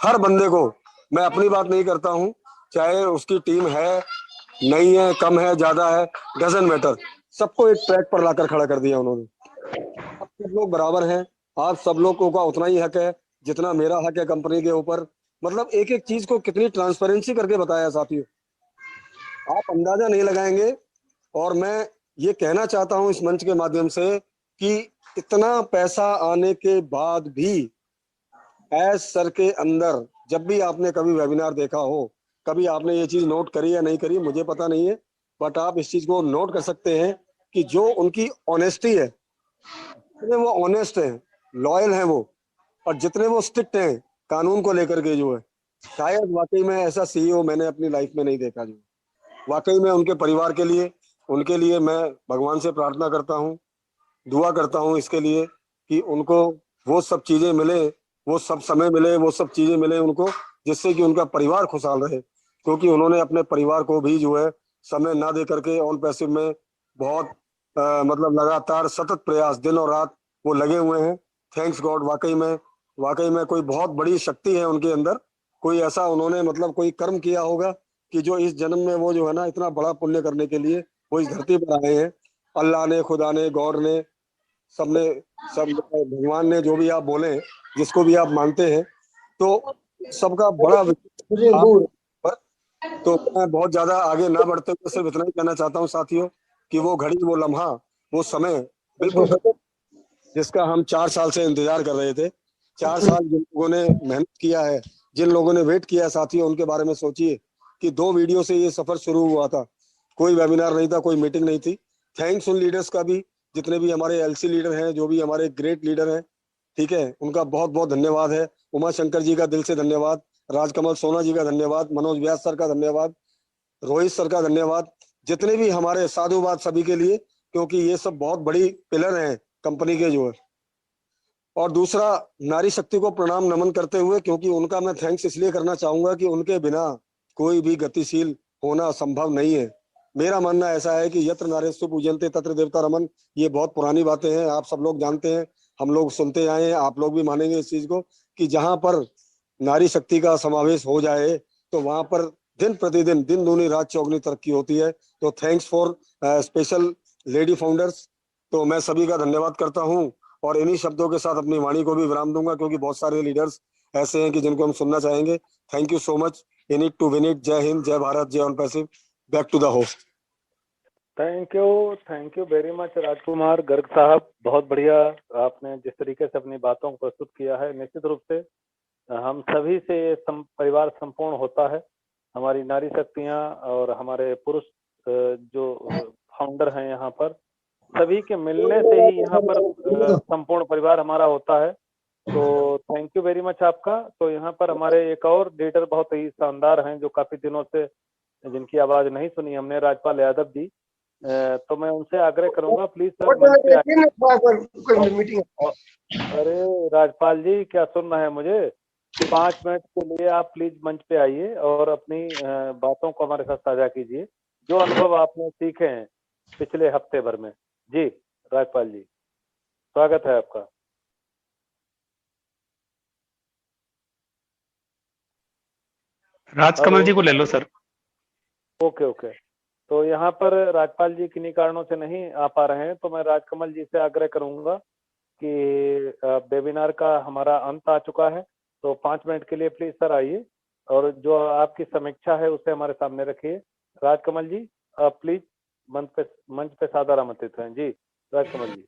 हर बंदे को, मैं अपनी बात नहीं करता हूँ, चाहे उसकी टीम है, नहीं है, कम है, ज्यादा है, डजंट मैटर, सबको एक ट्रैक पर लाकर खड़ा कर दिया उन्होंने। आप सब लोग बराबर हैं, आप सब लोगों का उतना ही हक है जितना मेरा हक है कंपनी के ऊपर। मतलब एक एक चीज को कितनी ट्रांसपेरेंसी करके बताया साथियों, आप अंदाजा नहीं लगाएंगे। और मैं ये कहना चाहता हूं इस मंच के माध्यम से कि इतना पैसा आने के बाद भी एज सर के अंदर, जब भी आपने कभी वेबिनार देखा हो, कभी आपने ये चीज नोट करी या नहीं करी मुझे पता नहीं है, बट आप इस चीज को नोट कर सकते हैं कि जो उनकी ऑनेस्टी है, जितने वो ऑनेस्ट हैं, लॉयल हैं वो, और जितने वो स्ट्रिक्ट हैं कानून को लेकर के जो है, शायद वाकई में ऐसा सीईओ मैंने अपनी लाइफ में नहीं देखा। जो वाकई में उनके परिवार के लिए, उनके लिए मैं भगवान से प्रार्थना करता हूँ, दुआ करता हूँ इसके लिए कि उनको वो सब चीजें मिले, वो सब समय मिले, वो सब चीजें मिले उनको, जिससे कि उनका परिवार खुशहाल रहे। क्योंकि उन्होंने अपने परिवार को भी जो है समय ना दे करके ऑन पैसिव में बहुत मतलब लगातार सतत प्रयास, दिन और रात वो लगे हुए हैं। थैंक्स गॉड, वाकई में कोई बहुत बड़ी शक्ति है उनके अंदर। कोई ऐसा उन्होंने मतलब कोई कर्म किया होगा कि जो इस जन्म में वो जो है ना इतना बड़ा पुण्य करने के लिए वो इस धरती पर आए हैं। अल्लाह ने, खुदा ने, गॉड ने, सबने, सब भगवान ने, जो भी आप बोले, जिसको भी आप मानते हैं, तो सबका बड़ा आप पर। तो मैं बहुत ज्यादा आगे ना बढ़ते हुए सिर्फ इतना ही कहना चाहता हूँ साथियों कि वो घड़ी, वो लम्हा, वो समय बिल्कुल जिसका हम 4 साल से इंतजार कर रहे थे, 4 साल जिन लोगों ने मेहनत किया है, जिन लोगों ने वेट किया साथियों, उनके बारे में सोचिए कि 2 वीडियो से ये सफर शुरू हुआ था। कोई वेबिनार नहीं था, कोई मीटिंग नहीं थी। थैंक्स उन लीडर्स का भी, जितने भी हमारे एलसी लीडर हैं, जो भी हमारे ग्रेट लीडर हैं, ठीक है, उनका बहुत बहुत धन्यवाद है। उमा शंकर जी का दिल से धन्यवाद, राजकमल सोना जी का धन्यवाद, मनोज व्यास सर का धन्यवाद, रोहित सर का धन्यवाद, जितने भी हमारे साधुवाद सभी के लिए, क्योंकि ये सब बहुत बड़ी पिलर हैं कंपनी के जो है। और दूसरा, नारी शक्ति को प्रणाम नमन करते हुए, क्योंकि उनका मैं थैंक्स इसलिए करना चाहूंगा कि उनके बिना कोई भी गतिशील होना संभव नहीं है। मेरा मानना ऐसा है कि यत्र नारेषु पूजन्ते तत्र देवता रमन, ये बहुत पुरानी बातें हैं, आप सब लोग जानते हैं, हम लोग सुनते आए हैं, आप लोग भी मानेंगे इस चीज को कि जहां पर नारी शक्ति का समावेश हो जाए तो वहां पर दिन प्रतिदिन, दिन दूनी रात चौगनी तरक्की होती है। तो thanks for special lady founders. तो मैं सभी का धन्यवाद करता हूँ और इन्हीं शब्दों के साथ अपनी वाणी को भी विराम दूंगा, क्योंकि बहुत सारे लीडर्स ऐसे हैं कि जिनको हम सुनना चाहेंगे। Thank you so much. In it to win it. जय हिंद, जय भारत, जय ऑन पैसिव। Back to the host. Thank you very much Rajkumar Garg साहब, बहुत बढ़िया आपने जिस तरीके से अपनी बातों को प्रस्तुत किया है। निश्चित रूप से हम सभी से परिवार संपूर्ण होता है, हमारी नारी शक्तियां और हमारे पुरुष जो फाउंडर हैं यहाँ पर, सभी के मिलने से ही यहाँ पर संपूर्ण परिवार हमारा होता है। तो थैंक यू वेरी मच आपका। तो यहाँ पर हमारे एक और लीडर बहुत ही शानदार हैं, जो काफी दिनों से जिनकी आवाज नहीं सुनी हमने, राजपाल यादव जी। तो मैं उनसे आग्रह करूंगा प्लीज सर मंच पे आइए। अरे राजपाल जी, क्या सुनना है मुझे? 5 मिनट के लिए आप प्लीज मंच पे आइए और अपनी बातों को हमारे साथ साझा कीजिए, जो अनुभव आपने सीखे हैं पिछले हफ्ते भर में। जी राजपाल जी, स्वागत है आपका। राजकमल जी को ले लो सर। ओके। तो यहाँ पर राजपाल जी किन्हीं कारणों से नहीं आ पा रहे हैं, तो मैं राजकमल जी से आग्रह करूंगा कि वेबिनार का हमारा अंत आ चुका है, तो 5 मिनट के लिए प्लीज सर आइए और जो आपकी समीक्षा है उसे हमारे सामने रखिए। राजकमल जी आप प्लीज मंच पे सादर आमंत्रित हैं। जी Rajkamal ji.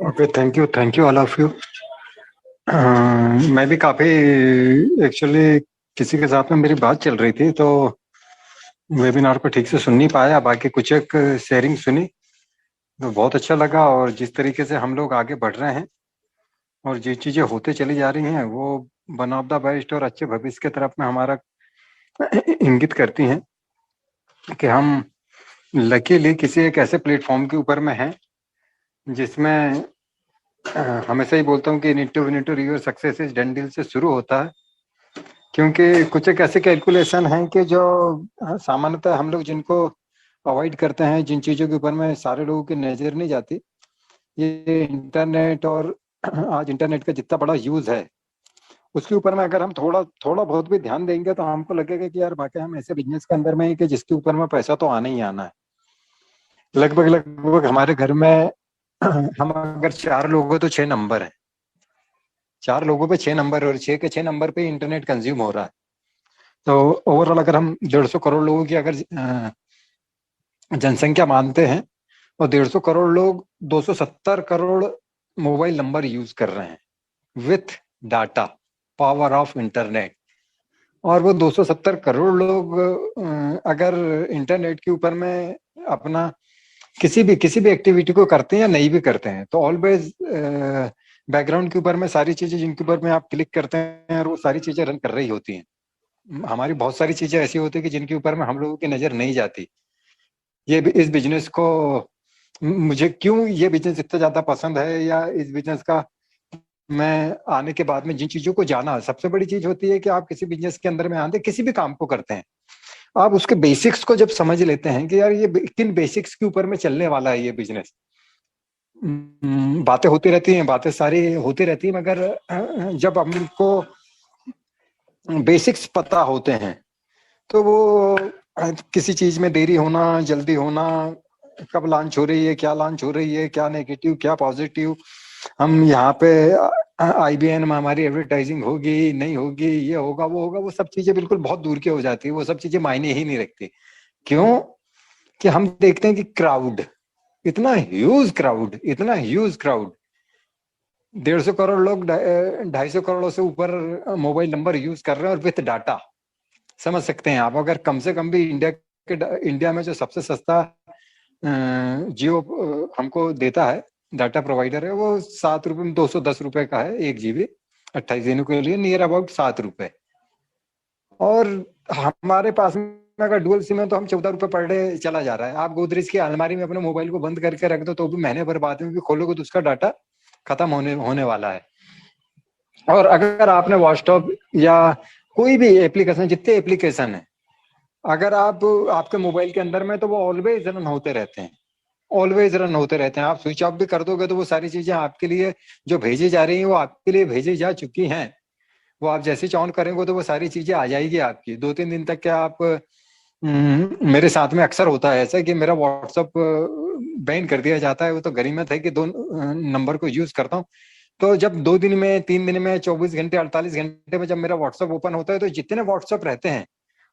Okay, thank you all of you. मैं भी काफी एक्चुअली किसी के साथ में मेरी बात चल रही थी, तो वेबिनार को ठीक से सुन नहीं पाया, बाकी कुछ एक शेयरिंग सुनी तो बहुत अच्छा लगा। और जिस तरीके से हम लोग आगे बढ़ रहे हैं और जो चीजें होते चली जा रही हैं वो वन ऑफ द बेस्ट और अच्छे भविष्य की तरफ में हमारा इंगित करती हैं कि हम लकीली किसी एक ऐसे प्लेटफॉर्म के ऊपर में हैं जिसमें हमेशा ही बोलता हूँ कि need to rear success is done deal से शुरू होता है, क्योंकि कुछ एक ऐसे कैलकुलेशन हैं कि जो सामान्यतः हम लोग जिनको अवॉइड करते हैं, जिन चीज़ों के ऊपर में सारे लोगों की नज़र नहीं जाती, ये इंटरनेट और आज इंटरनेट का जितना बड़ा यूज है उसके ऊपर में अगर हम थोड़ा थोड़ा बहुत भी ध्यान देंगे तो हमको लगेगा कि यार वाकई हम ऐसे बिजनेस के अंदर में हैं कि जिसके ऊपर में पैसा तो आना ही आना है। लगभग लगभग हमारे घर में हम अगर 4 लोग हो तो 6 नंबर है, 4 लोगों पे 6 नंबर और 6 के 6 नंबर पे इंटरनेट कंज्यूम हो रहा है। तो ओवरऑल अगर हम 150 करोड़ लोगों की अगर जनसंख्या मानते हैं और 150 करोड़ लोग 270 करोड़ मोबाइल नंबर यूज कर रहे हैं with data power of internet. और वो 270 करोड़ लोग अगर इंटरनेट के ऊपर में अपना किसी भी एक्टिविटी को करते हैं या नहीं भी करते हैं तो ऑलवेज बैकग्राउंड के ऊपर में सारी चीजें जिनके ऊपर में आप क्लिक करते हैं और वो सारी चीजें रन कर रही होती हैं। हमारी बहुत सारी चीजें ऐसी होती है कि जिनके ऊपर में हम लोगों की नजर नहीं जाती। ये इस बिजनेस को मुझे क्यों ये बिजनेस इतना ज्यादा पसंद है या इस बिजनेस का मैं आने के बाद में जिन चीजों को जाना, सबसे बड़ी चीज होती है कि आप किसी बिजनेस के अंदर में आते किसी भी काम को करते हैं आप उसके बेसिक्स को जब समझ लेते हैं कि यार ये किन बेसिक्स के ऊपर में चलने वाला है ये बिजनेस। बातें होती रहती हैं, बातें सारी होती रहती हैं, मगर जब हमको बेसिक्स पता होते हैं तो वो किसी चीज में देरी होना, जल्दी होना, कब लॉन्च हो रही है, क्या लॉन्च हो रही है, क्या नेगेटिव क्या पॉजिटिव, हम यहाँ पे IBN में हमारी एडवर्टाइजिंग होगी नहीं होगी, ये होगा वो होगा, वो सब चीजें बिल्कुल बहुत दूर की हो जाती है। वो सब चीजें मायने ही नहीं रखती। क्यों कि हम देखते हैं कि क्राउड इतना ह्यूज क्राउड 150 करोड़ लोग 250 करोड़ से ऊपर मोबाइल नंबर यूज कर रहे हैं और विथ डाटा। समझ सकते हैं आप, अगर कम से कम भी इंडिया में जो सबसे सस्ता जियो हमको देता है डाटा प्रोवाइडर है वो 7 रुपए में 210 रुपए का है 1 GB 28 दिनों के लिए, नियर अबाउट 7 रुपए। और हमारे पास में अगर डुअल सिम है तो हम 14 रुपए पर डे चला जा रहा है। आप गोदरेज की अलमारी में अपने मोबाइल को बंद करके रख दो तो भी महीने भर बाद में भी खोलोगे तो उसका डाटा खत्म होने वाला है। और अगर आपने व्हाट्सएप या कोई भी एप्लीकेशन, जितने एप्लीकेशन है अगर आपके मोबाइल के अंदर में तो वो ऑलवेज रन होते रहते हैं, ऑलवेज रन होते रहते हैं। आप स्विच ऑफ भी कर दोगे तो वो सारी चीजें आपके लिए जो भेजी जा रही हैं वो आपके लिए भेजी जा चुकी हैं। वो आप जैसे ही ऑन करेंगे तो वो सारी चीजें आ जाएगी आपकी। 2-3 दिन तक क्या आप मेरे साथ में अक्सर होता है ऐसा कि मेरा व्हाट्सएप बैन कर दिया जाता है। वो तो गनीमत है कि 2 नंबर को यूज करता हूँ। तो जब 2 दिन में 3 दिन में 24 घंटे 48 घंटे में जब मेरा व्हाट्सएप ओपन होता है तो जितने व्हाट्सएप रहते हैं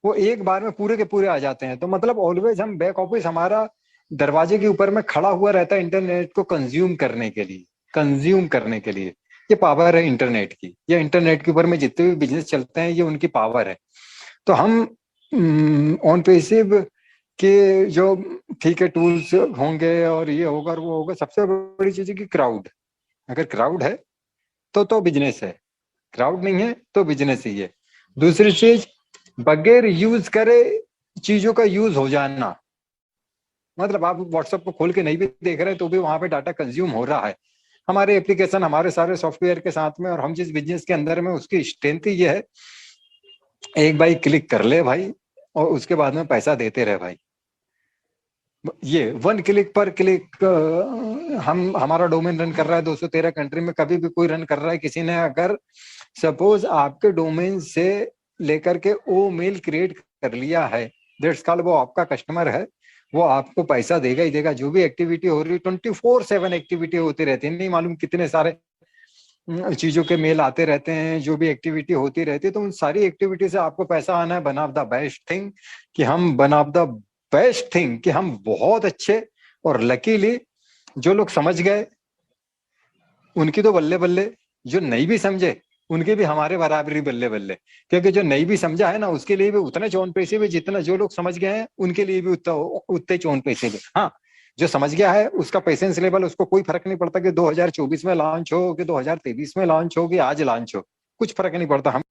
वो एक बार में पूरे के पूरे आ जाते हैं। तो मतलब ऑलवेज हम बैक ऑफिस हमारा दरवाजे के ऊपर में खड़ा हुआ रहता है इंटरनेट को कंज्यूम करने के लिए। ये पावर है इंटरनेट की। ये इंटरनेट के ऊपर में जितने भी बिजनेस चलते हैं ये उनकी पावर है। तो हम ऑन पेसिव के जो ठीक है टूल्स होंगे और ये होगा और वो होगा, सबसे बड़ी चीज है कि क्राउड। अगर क्राउड है तो बिजनेस है, क्राउड नहीं है तो बिजनेस ही है। दूसरी चीज, बगैर यूज करे चीजों का यूज हो जाना। मतलब आप व्हाट्सएप को खोल के नहीं भी देख रहे तो भी वहां पे डाटा कंज्यूम हो रहा है। हमारे एप्लीकेशन हमारे सारे सॉफ्टवेयर के साथ में, और हम जिस बिजनेस के अंदर में उसकी स्ट्रेंथ ये है, एक बार क्लिक कर ले भाई और उसके बाद में पैसा देते रहे भाई। ये 1 क्लिक पर क्लिक हमारा डोमेन रन कर रहा है 213 कंट्री में, कभी भी कोई रन कर रहा है। किसी ने अगर सपोज आपके डोमेन से लेकर के वो मेल क्रिएट कर लिया है, दैट्स कॉल्ड वो आपका कस्टमर है, वो आपको पैसा देगा ही देगा। जो भी एक्टिविटी हो रही है 24/7 एक्टिविटी होती रहती है, नहीं मालूम कितने सारे चीजों के मेल आते रहते हैं, जो भी एक्टिविटी होती रहती है, तो उन सारी एक्टिविटी से आपको पैसा आना है। One of the best thing कि हम बहुत अच्छे और लकीली जो लोग समझ गए उनकी तो बल्ले बल्ले, जो नहीं भी समझे उनके भी हमारे बराबरी बल्ले बल्ले। क्योंकि जो नहीं भी समझा है ना उसके लिए भी उतने चौन पैसे भी जितना जो लोग समझ गए हैं उनके लिए भी उतने चौन पैसे भी। हाँ, जो समझ गया है उसका पेशेंस लेवल, उसको कोई फर्क नहीं पड़ता कि 2024 में लॉन्च हो कि 2023 में लॉन्च हो कि आज लॉन्च हो, कुछ फर्क नहीं पड़ता। हम